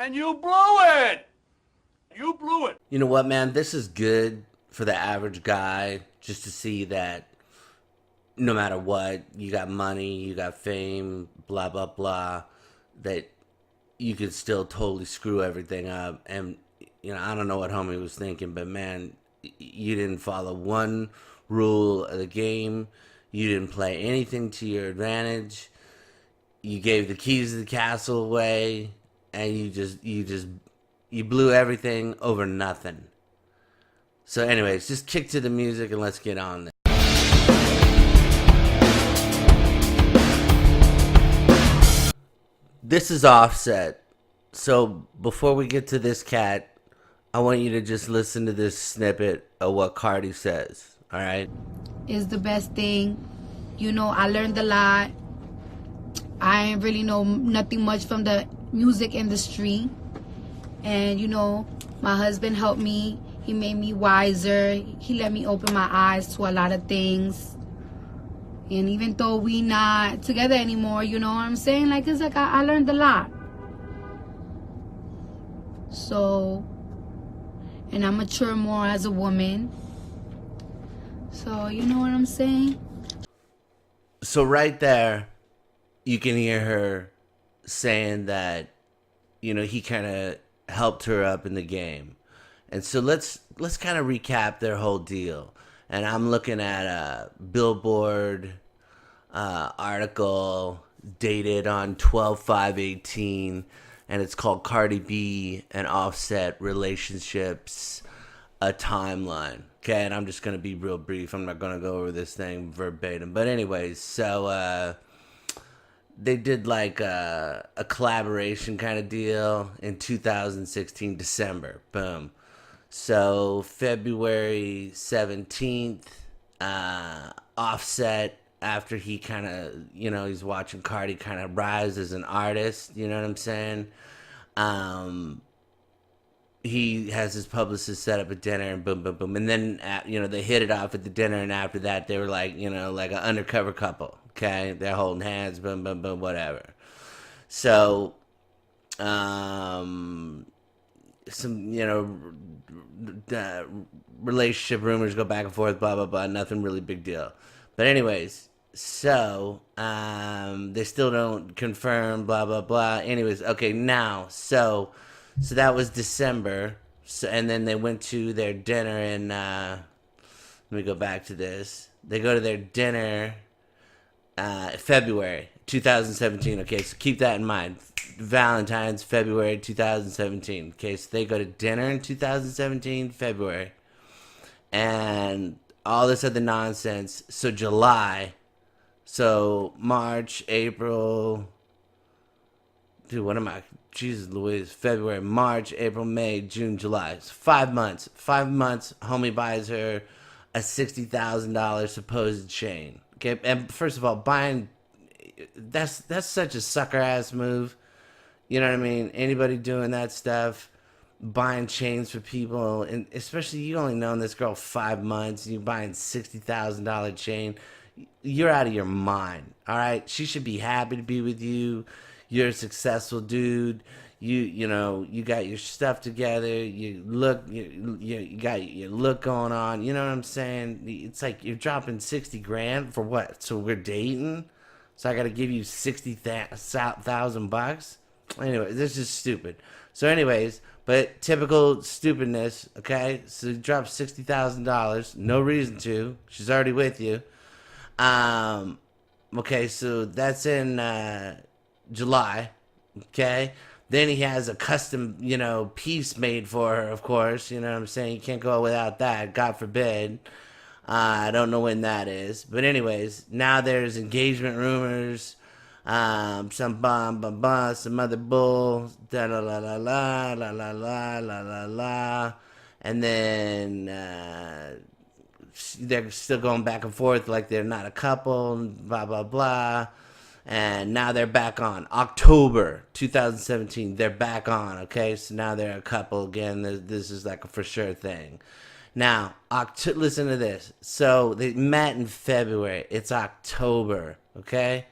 And you blew it! You blew it. You know what, man? This is good for the average guy just to see that no matter what, you got money, you got fame, blah, blah, blah, that you could still totally screw everything up. And, you know, I don't know what homie was thinking, but man, you didn't follow one rule of the game. You didn't play anything to your advantage. You gave the keys to the castle away, and you blew everything over nothing. So anyways, just kick to the music and let's get on there. This is Offset. So before we get to this cat, I want you to just listen to this snippet of what Cardi says. All right? Is the best thing. You know, I learned a lot. I ain't really know nothing much from the music industry. And, you know, my husband helped me. He made me wiser. He let me open my eyes to a lot of things. And even though we not together anymore, you know what I'm saying? Like, it's like I learned a lot. So, and I mature more as a woman. So, you know what I'm saying? So right there, you can hear her saying that, you know, he kind of helped her up in the game. And so let's kind of recap their whole deal. And I'm looking at a Billboard article dated on 12/5/18, and it's called Cardi B and Offset Relationships, a Timeline. Okay, and I'm just going to be real brief. I'm not going to go over this thing verbatim. But anyways, so they did like a collaboration kind of deal in 2016, December. Boom. So February 17th, Offset, after he kind of, you know, he's watching Cardi kind of rise as an artist, you know what I'm saying? He has his publicist set up a dinner and boom, boom, boom. And then, you know, they hit it off at the dinner, and after that, they were like, you know, like an undercover couple, okay? They're holding hands, boom, boom, boom, whatever. So, some, you know, relationship rumors go back and forth, blah, blah, blah, nothing really big deal. But anyways, so, they still don't confirm, blah, blah, blah. Anyways, okay, now, so that was December. So, and then they went to their dinner in, let me go back to this. They go to their dinner, February 2017. Okay, so keep that in mind. Valentine's, February 2017. Okay, so they go to dinner in 2017, February. And all this other nonsense. So July. So March, April. Dude, what am I? Jesus Louise. February, March, April, May, June, July. It's 5 months. 5 months, homie buys her a $60,000 supposed chain. Okay, and first of all, buying, that's such a sucker ass move. You know what I mean? Anybody doing that stuff, buying chains for people, and especially you only known this girl 5 months, and you buying $60,000 chain, you're out of your mind. All right, she should be happy to be with you. You're a successful dude. You know, you got your stuff together. You got your look going on. You know what I'm saying? It's like you're dropping 60 grand for what? So we're dating? So I got to give you $60,000? Anyway, this is stupid. So anyways, but typical stupidness, okay? So you drop $60,000. No reason to. She's already with you. Okay, so that's in July, okay? Then he has a custom, you know, piece made for her, of course. You know what I'm saying? You can't go without that, God forbid. I don't know when that is. But anyways, now there's engagement rumors. Some some other bull, da la la la la la la la la la la. And then they're still going back and forth like they're not a couple, blah, blah, blah. And now they're back on. October 2017, they're back on, okay? So now they're a couple again. This is like a for sure thing. Now, listen to this. So they met in February. It's October, okay?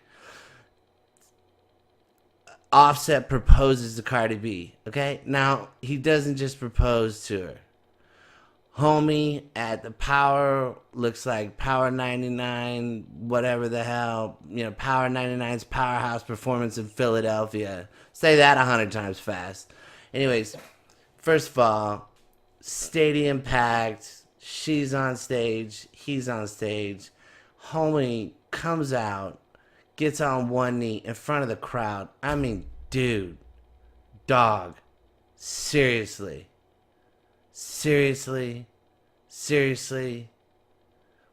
Offset proposes to Cardi B. Okay, now he doesn't just propose to her. Homie at the Power, looks like Power 99, whatever the hell, Power 99's Powerhouse Performance in Philadelphia. Say that 100 times fast. Anyways, first of all, stadium packed. She's on stage. He's on stage. Homie comes out, gets on one knee in front of the crowd. I mean, dude, dog, seriously.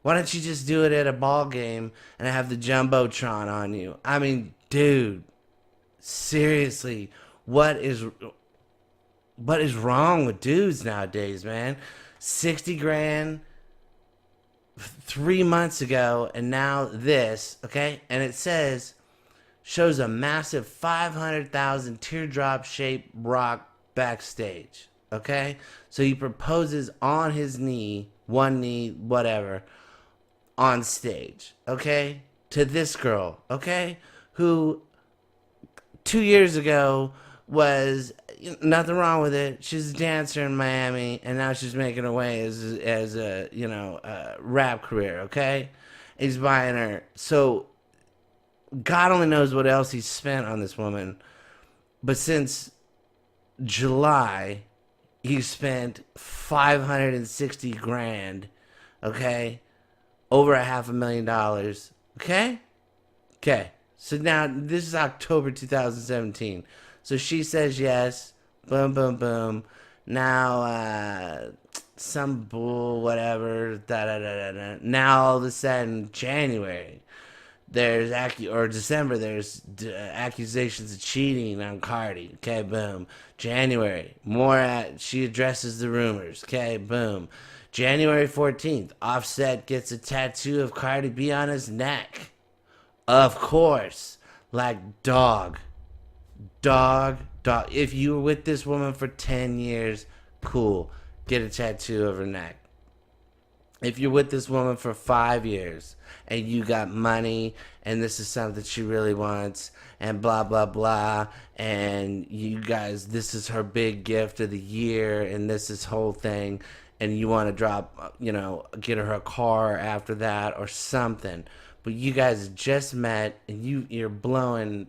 Why don't you just do it at a ball game and have the Jumbotron on you? I mean, dude, seriously, what is wrong with dudes nowadays, man? 60 grand 3 months ago, and now this, okay? And it shows a massive 500,000 teardrop shaped rock backstage. Okay, so he proposes on his knee, one knee, whatever, on stage, okay, to this girl, okay, who 2 years ago was nothing wrong with it. She's a dancer in Miami, and now she's making her way as a rap career, okay. He's buying her, so God only knows what else he spent on this woman, but since July, he spent 560 grand, okay? Over $500,000, okay? Okay. So now, this is October 2017. So she says yes. Boom, boom, boom. Now, some bull, whatever. Da-da-da-da-da. Now, all of a sudden, January, December, there's accusations of cheating on Cardi. Okay, boom. January, she addresses the rumors. Okay, boom. January 14th, Offset gets a tattoo of Cardi B on his neck. Of course. Like, dog. If you were with this woman for 10 years, cool. Get a tattoo of her neck. If you're with this woman for 5 years and you got money and this is something she really wants and blah, blah, blah, and you guys, this is her big gift of the year and this is whole thing, and you want to drop, get her a car after that or something, but you guys just met and you're blowing,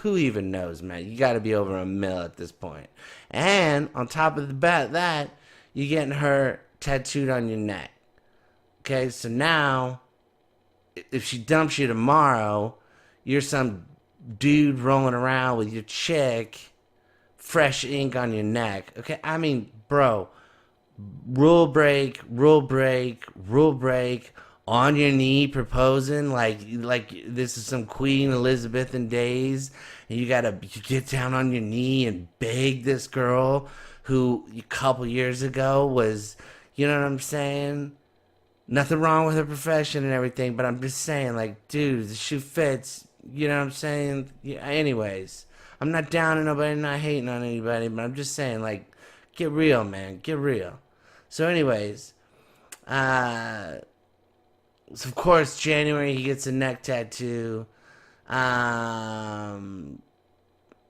who even knows, man? You got to be over $1 million at this point. And on top of that, you're getting her tattooed on your neck. Okay, so now, if she dumps you tomorrow, you're some dude rolling around with your chick, fresh ink on your neck. Okay, I mean, bro, rule break, on your knee proposing like this is some Queen Elizabethan days, and you get down on your knee and beg this girl who a couple years ago was, you know what I'm saying? Nothing wrong with her profession and everything, but I'm just saying, like, dude, the shoe fits, you know what I'm saying? Yeah, anyways, I'm not down on nobody, not hating on anybody, but I'm just saying, like, get real, man, get real. So anyways, so of course, January, he gets a neck tattoo.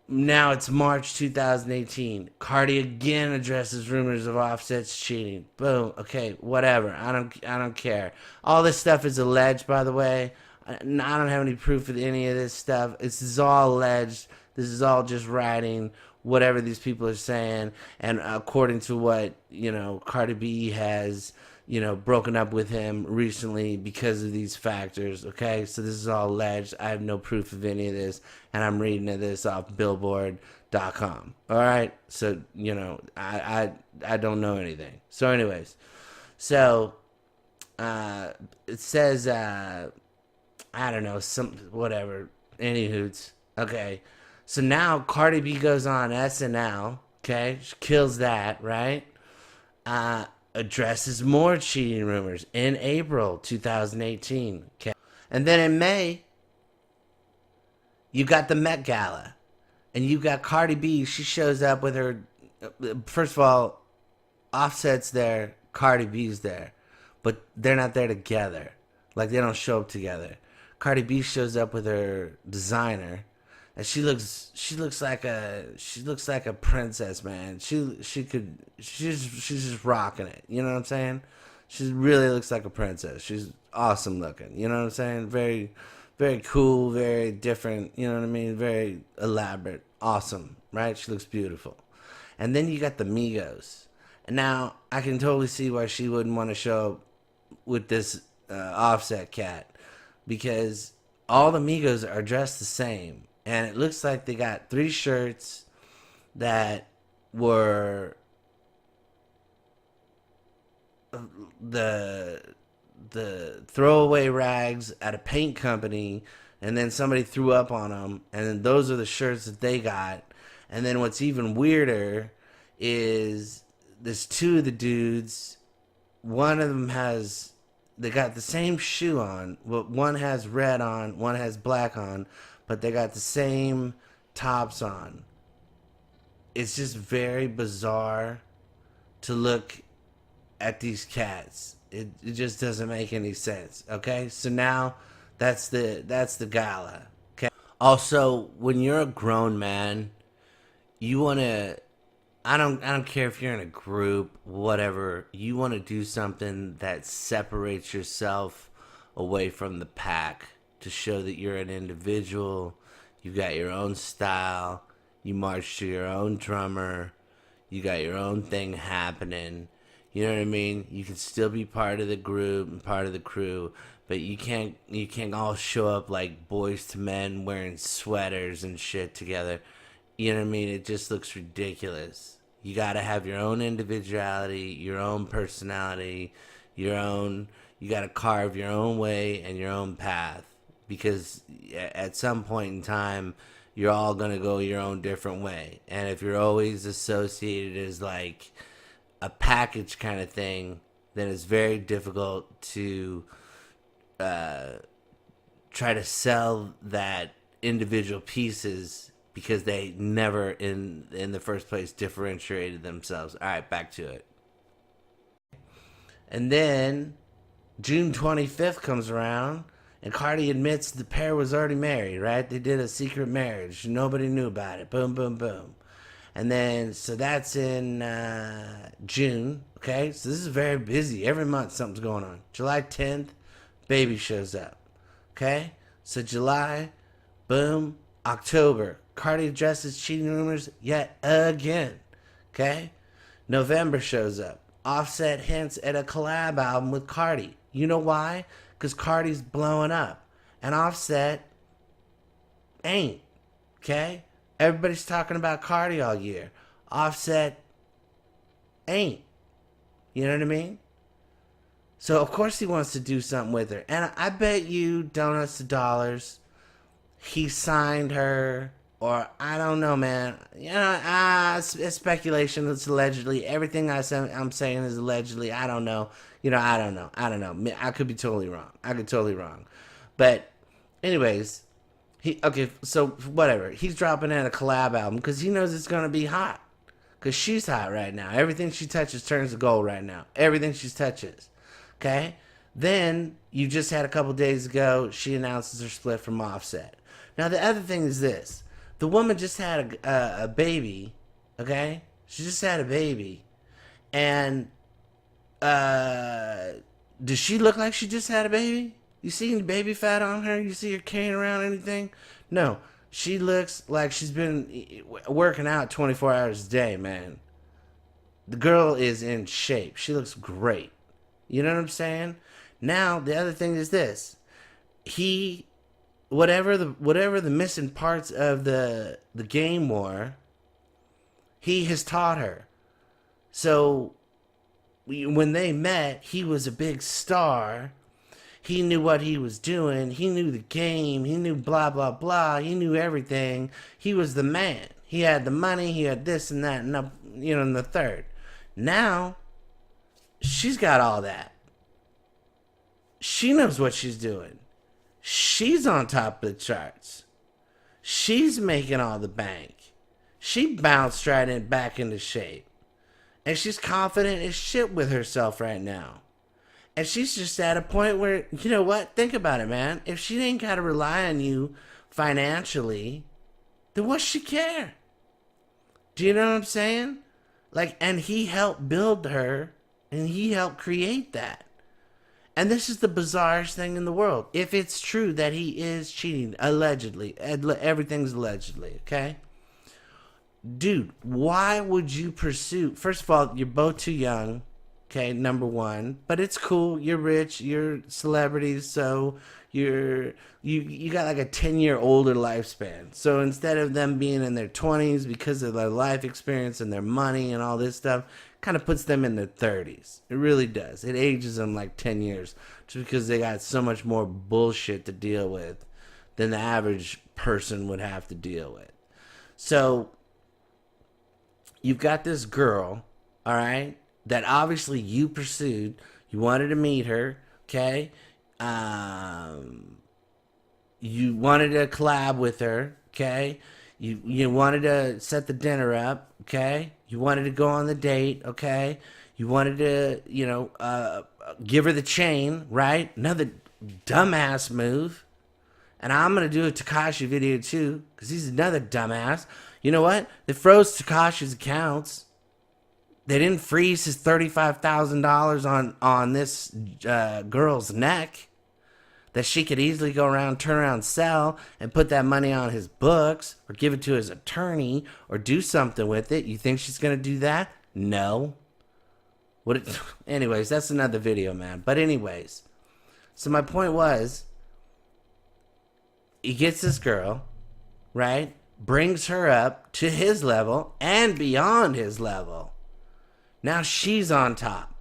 Now it's March 2018. Cardi again addresses rumors of Offset's cheating. Boom. Okay, whatever. I don't care. All this stuff is alleged, by the way. I don't have any proof of any of this stuff. This is all alleged. This is all just writing, whatever these people are saying. And according to what, Cardi B has, broken up with him recently because of these factors, okay? So this is all alleged. I have no proof of any of this, and I'm reading this off Billboard.com, all right? So, I don't know anything. So anyways, it says, I don't know, whatever, any hoots, okay? So now Cardi B goes on SNL, okay? She kills that, right? Addresses more cheating rumors in April 2018. Okay. And then in May, you got the Met Gala. And you got Cardi B. She shows up with her. First of all, Offset's there. Cardi B's there. But they're not there together. Like, they don't show up together. Cardi B shows up with her designer. and she looks like a princess, man. She's just rocking it. You know what I'm saying? She really looks like a princess. She's awesome looking. You know what I'm saying? Very, very cool, very different. You know what I mean? Very elaborate, awesome, right? She looks beautiful. And then you got the Migos. And now I can totally see why she wouldn't want to show up with this Offset cat, because all the Migos are dressed the same, and it looks like they got 3 shirts that were the throwaway rags at a paint company, and then somebody threw up on them, and then those are the shirts that they got. And then what's even weirder is there's 2 of the dudes. One of them they got the same shoe on, but one has red on, one has black on, but they got the same tops on. It's just very bizarre to look at these cats. It just doesn't make any sense. Okay, so now that's the gala. Okay. Also, when you're a grown man, you want to. I don't care if you're in a group, whatever. You want to do something that separates yourself away from the pack to show that you're an individual. You got your own style. You march to your own drummer. You got your own thing happening. You know what I mean? You can still be part of the group and part of the crew, but you can't all show up like boys to men wearing sweaters and shit together. You know what I mean? It just looks ridiculous. You got to have your own individuality, your own personality, you got to carve your own way and your own path, because at some point in time, you're all going to go your own different way. And if you're always associated as like a package kind of thing, then it's very difficult to try to sell that individual pieces, because they never in the first place differentiated themselves. All right, back to it. And then June 25th comes around, and Cardi admits the pair was already married, right? They did a secret marriage. Nobody knew about it. Boom, boom, boom. And then, so that's in June, okay? So this is very busy. Every month something's going on. July 10th, baby shows up, okay? So July, boom. October, Cardi addresses cheating rumors yet again, okay? November shows up. Offset hints at a collab album with Cardi. You know why? Because Cardi's blowing up, and Offset ain't, okay? Everybody's talking about Cardi all year. Offset ain't. You know what I mean? So, of course he wants to do something with her. And I bet you donuts to dollars he signed her, or I don't know, man. You know, it's speculation. It's allegedly. Everything I'm saying is allegedly. I don't know. You know, I don't know. I could be totally wrong. But, anyways, so whatever. He's dropping in a collab album because he knows it's gonna be hot. Because she's hot right now. Everything she touches turns to gold right now. Everything she touches. Okay? Then, you just had a couple days ago, she announces her split from Offset. Now, the other thing is this. The woman just had a baby, okay? She just had a baby. And, does she look like she just had a baby? You see any baby fat on her? You see her carrying around anything? No. She looks like she's been working out 24 hours a day, man. The girl is in shape. She looks great. You know what I'm saying? Now, the other thing is this. Whatever the missing parts of the game were, he has taught her. So when they met, he was a big star. He knew what he was doing. He knew the game. He knew blah, blah, blah. He knew everything. He was the man. He had the money. He had this and that and and the third. Now, she's got all that. She knows what she's doing. She's on top of the charts. She's making all the bank. She bounced right back into shape. And she's confident as shit with herself right now. And she's just at a point where, you know what? Think about it, man. If she ain't got to rely on you financially, then what she care? Do you know what I'm saying? Like, and he helped build her, and he helped create that. And this is the bizarrest thing in the world. If it's true that he is cheating, allegedly, everything's allegedly, okay? Dude, why would you pursue? First of all, you're both too young, okay, number one. But it's cool. You're rich. You're celebrities, so you got like a 10-year older lifespan. So instead of them being in their 20s because of their life experience and their money and all this stuff, kind of puts them in their 30s. It really does. It ages them like 10 years just because they got so much more bullshit to deal with than the average person would have to deal with. So you've got this girl, all right, that obviously you pursued. You wanted to meet her, okay? You wanted to collab with her, okay? You wanted to set the dinner up, okay? You wanted to go on the date, okay? You wanted to, give her the chain, right? Another dumbass move. And I'm going to do a Tekashi video too, because he's another dumbass. You know what? They froze Tekashi's accounts. They didn't freeze his $35,000 on this girl's neck that she could easily go around, turn around, sell, and put that money on his books or give it to his attorney or do something with it. You think she's going to do that? No. Anyways, that's another video, man. But anyways, so my point was, he gets this girl, right? Brings her up to his level and beyond his level. Now she's on top.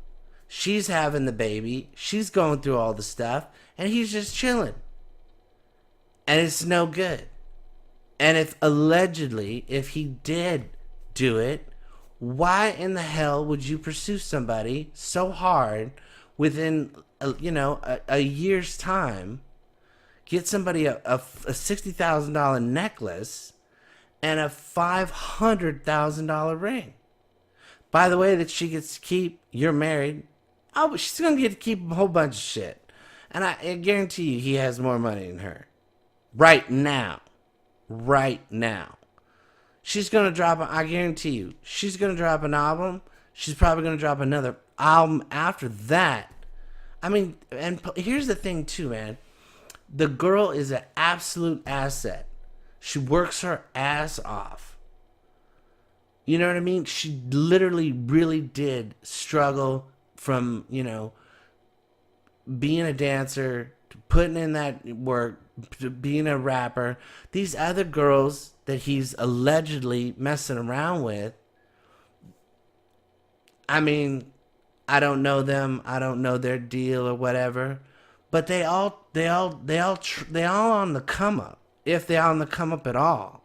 She's having the baby. She's going through all the stuff. And he's just chilling. And it's no good. And if he did do it, why in the hell would you pursue somebody so hard within, a year's time, get somebody a $60,000 necklace and a $500,000 ring? By the way, that she gets to keep, you're married. Oh, but she's going to get to keep a whole bunch of shit. And I guarantee you he has more money than her. Right now. She's going to drop, I guarantee you, she's going to drop an album. She's probably going to drop another album after that. I mean, and here's the thing too, man. The girl is an absolute asset. She works her ass off. You know what I mean? She literally really did struggle from, being a dancer, to putting in that work, to being a rapper. These other girls that he's allegedly messing around with, I mean, I don't know them. I don't know their deal or whatever, but they all on the come up, if they on the come up at all.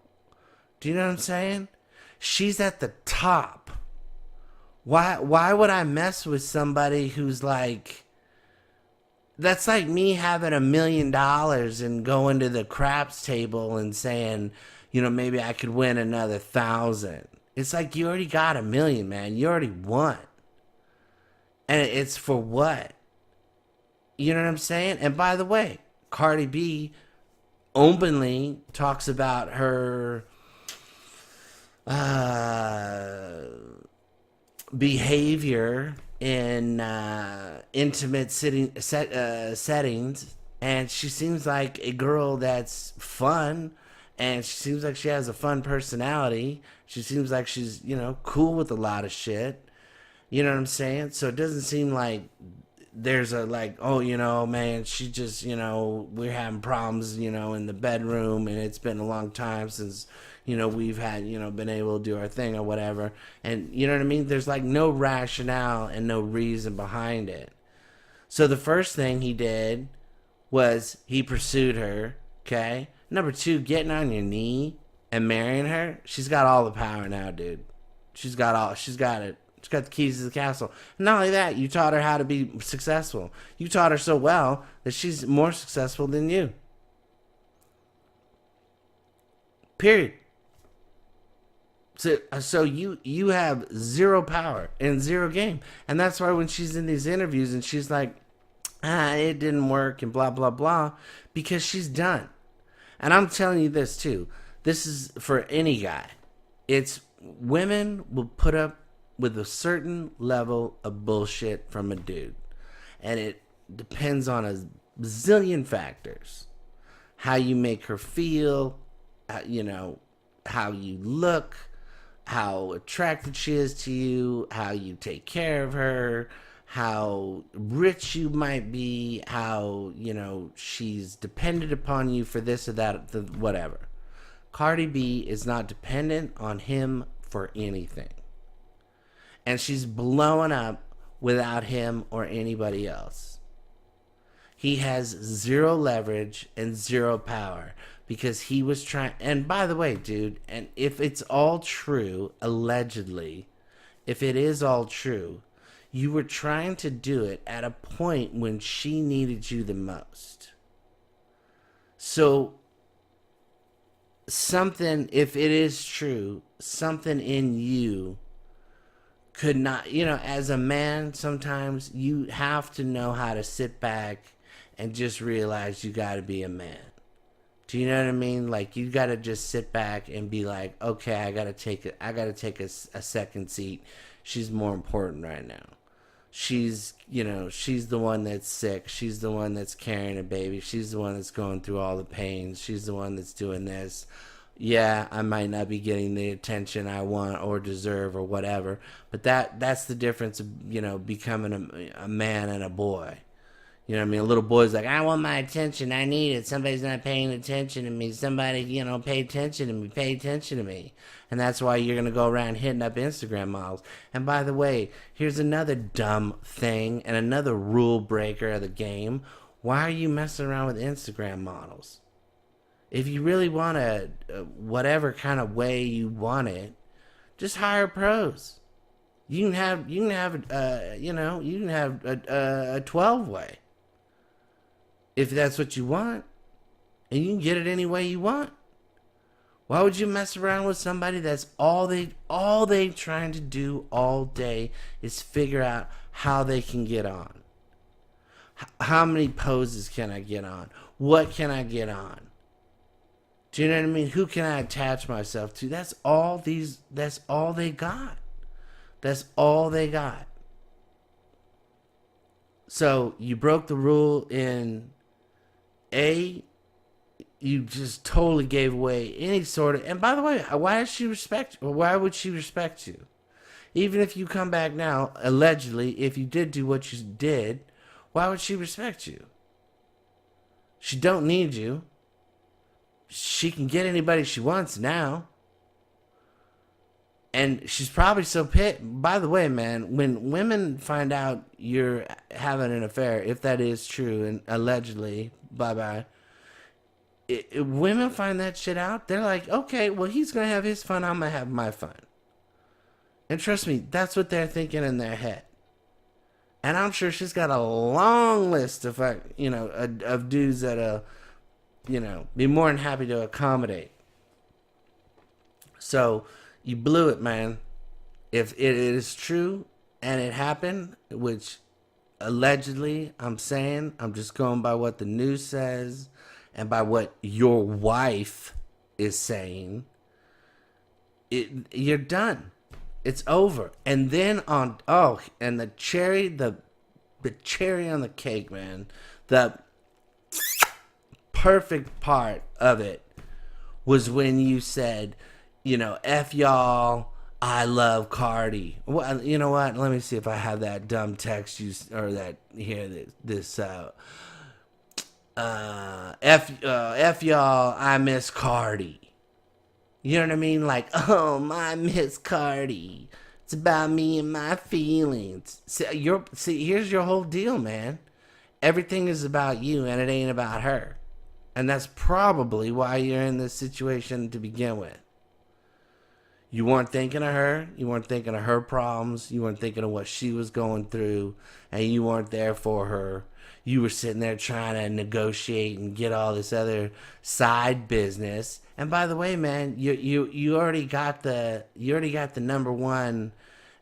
Do you know what I'm saying? She's at the top. Why would I mess with somebody who's like, that's like me having $1 million and going to the craps table and saying, maybe I could win another 1,000. It's like, you already got $1 million, man. You already won. And it's for what? You know what I'm saying? And by the way, Cardi B openly talks about her behavior in intimate settings, and she seems like a girl that's fun, and she seems like she has a fun personality. She seems like she's, cool with a lot of shit. You know what I'm saying? So it doesn't seem like there's a man, she just, we're having problems, in the bedroom, and it's been a long time since, we've had, been able to do our thing or whatever. And you know what I mean? There's like no rationale and no reason behind it. So the first thing he did was he pursued her, okay? Number two, getting on your knee and marrying her. She's got all the power now, dude. She's got it. She's got the keys to the castle. And not only that, you taught her how to be successful. You taught her so well that she's more successful than you. Period. So you have zero power and zero game. And that's why when she's in these interviews and she's like, it didn't work and blah, blah, blah, because she's done. And I'm telling you this too. This is for any guy. It's women will put up with a certain level of bullshit from a dude. And it depends on a zillion factors. How you make her feel, how you look, how attracted she is to you, how you take care of her, how rich you might be, how, she's dependent upon you for this or that, whatever. Cardi B is not dependent on him for anything. And she's blowing up without him or anybody else. He has zero leverage and zero power because he was trying. And by the way, dude, and if it's all true, allegedly, if it is all true, you were trying to do it at a point when she needed you the most. So, something, if it is true, something in you could not, as a man, sometimes you have to know how to sit back and just realize you got to be a man. Do you know what I mean? Like, you got to just sit back and be like, okay, I got to take a second seat. She's more important right now. She's the one that's sick. She's the one that's carrying a baby. She's the one that's going through all the pains. She's the one that's doing this. Yeah, I might not be getting the attention I want or deserve or whatever, but that's the difference of, becoming a man and a boy. You know what I mean? A little boy's like, I want my attention. I need it. Somebody's not paying attention to me. Somebody, pay attention to me. Pay attention to me. And that's why you're going to go around hitting up Instagram models. And by the way, here's another dumb thing and another rule breaker of the game. Why are you messing around with Instagram models? If you really want whatever kind of way you want it, just hire pros. You can have a 12-way. If that's what you want, and you can get it any way you want. Why would you mess around with somebody that's all they trying to do all day is figure out how they can get on? How many poses can I get on? What can I get on? Do you know what I mean? Who can I attach myself to? That's all they got. That's all they got. So you broke the rule in A, you just totally gave away any sort of, and by the way, why would she respect you? Even if you come back now, allegedly, if you did do what you did, why would she respect you? She don't need you. She can get anybody she wants now. And she's probably so pissed. By the way, man, when women find out you're having an affair, if that is true, and allegedly, bye-bye, women find that shit out, they're like, okay, well, he's going to have his fun, I'm going to have my fun. And trust me, that's what they're thinking in their head. And I'm sure she's got a long list of, of dudes that'll, be more than happy to accommodate. So, you blew it, man. If it is true and it happened, which allegedly I'm saying, I'm just going by what the news says and by what your wife is saying, you're done. It's over. And then and the cherry on the cake, man, the perfect part of it was when you said, F y'all, I love Cardi. Well, you know what? Let me see if I have that dumb text or that here, this, F y'all, I miss Cardi. You know what I mean? Like, oh, I miss Cardi. It's about me and my feelings. See, here's your whole deal, man. Everything is about you and it ain't about her. And that's probably why you're in this situation to begin with. You weren't thinking of her. You weren't thinking of her problems. You weren't thinking of what she was going through. And you weren't there for her. You were sitting there trying to negotiate and get all this other side business. And by the way, man, you already got the number one.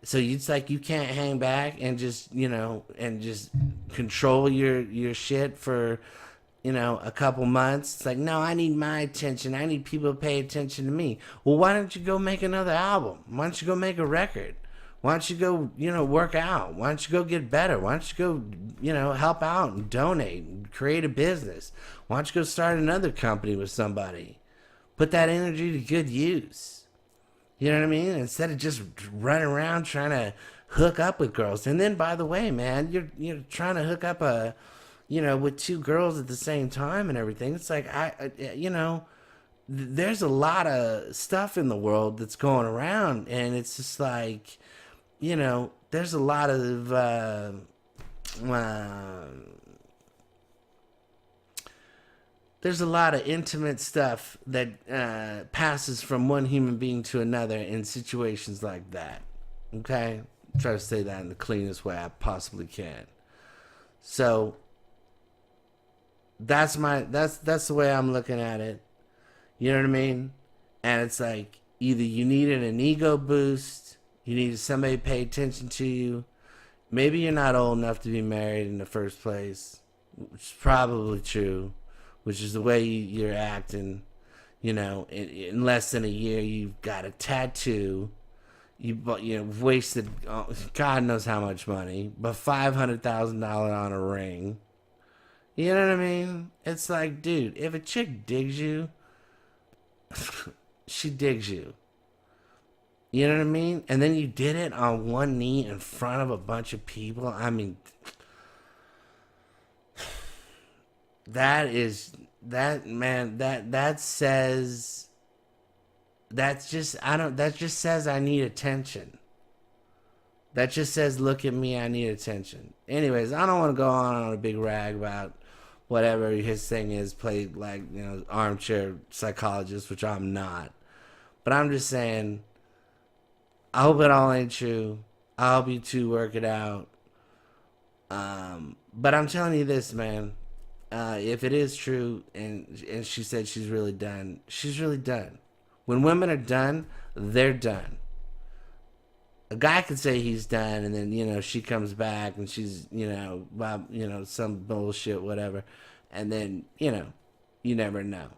So it's like you can't hang back and just, and just control your shit for, a couple months. It's like, no, I need my attention. I need people to pay attention to me. Well, why don't you go make another album? Why don't you go make a record? Why don't you go, work out? Why don't you go get better? Why don't you go, help out and donate and create a business? Why don't you go start another company with somebody? Put that energy to good use. You know what I mean? Instead of just running around trying to hook up with girls. And then, by the way, man, you're trying to hook up with two girls at the same time and everything. It's like, there's a lot of stuff in the world that's going around, and it's just like, there's a lot of intimate stuff that passes from one human being to another in situations like that. Okay? Try to say that in the cleanest way I possibly can. So that's the way I'm looking at it. You know what I mean? And it's like, either you needed an ego boost, you needed somebody to pay attention to you. Maybe you're not old enough to be married in the first place, which is probably true, which is the way you're acting. In less than a year, you've got a tattoo. You wasted God knows how much money, but $500,000 on a ring. You know what I mean? It's like, dude, if a chick digs you, she digs you. You know what I mean? And then you did it on one knee in front of a bunch of people. I mean, that just says I need attention. That just says, look at me, I need attention. Anyways, I don't want to go on a big rag about whatever his thing is, play like, armchair psychologist, which I'm not. But I'm just saying, I hope it all ain't true. I hope you two work it out. But I'm telling you this, man. If it is true, and she said she's really done, she's really done. When women are done, they're done. A guy could say he's done, and then, she comes back, and she's, some bullshit, whatever. And then, you never know.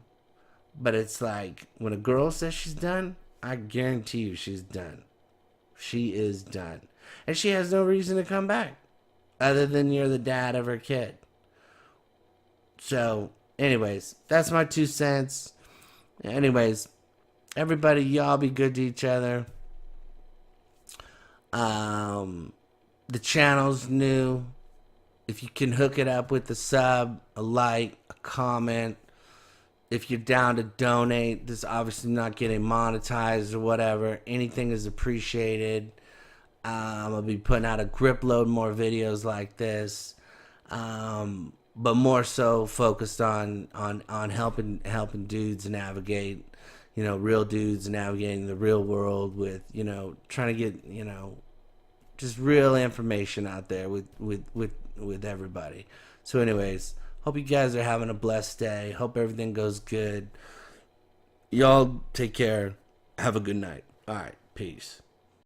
But it's like, when a girl says she's done, I guarantee you she's done. She is done. And she has no reason to come back, other than you're the dad of her kid. So, anyways, that's my 2 cents. Anyways, everybody, y'all be good to each other. The channel's new. If you can hook it up with a sub, a like, a comment. If you're down to donate, this is obviously not getting monetized or whatever. Anything is appreciated. I'll be putting out a grip load more videos like this. But more so focused on helping dudes navigate, real dudes navigating the real world with, trying to get, just real information out there with everybody. So anyways, hope you guys are having a blessed day. Hope everything goes good. Y'all take care. Have a good night. All right. Peace.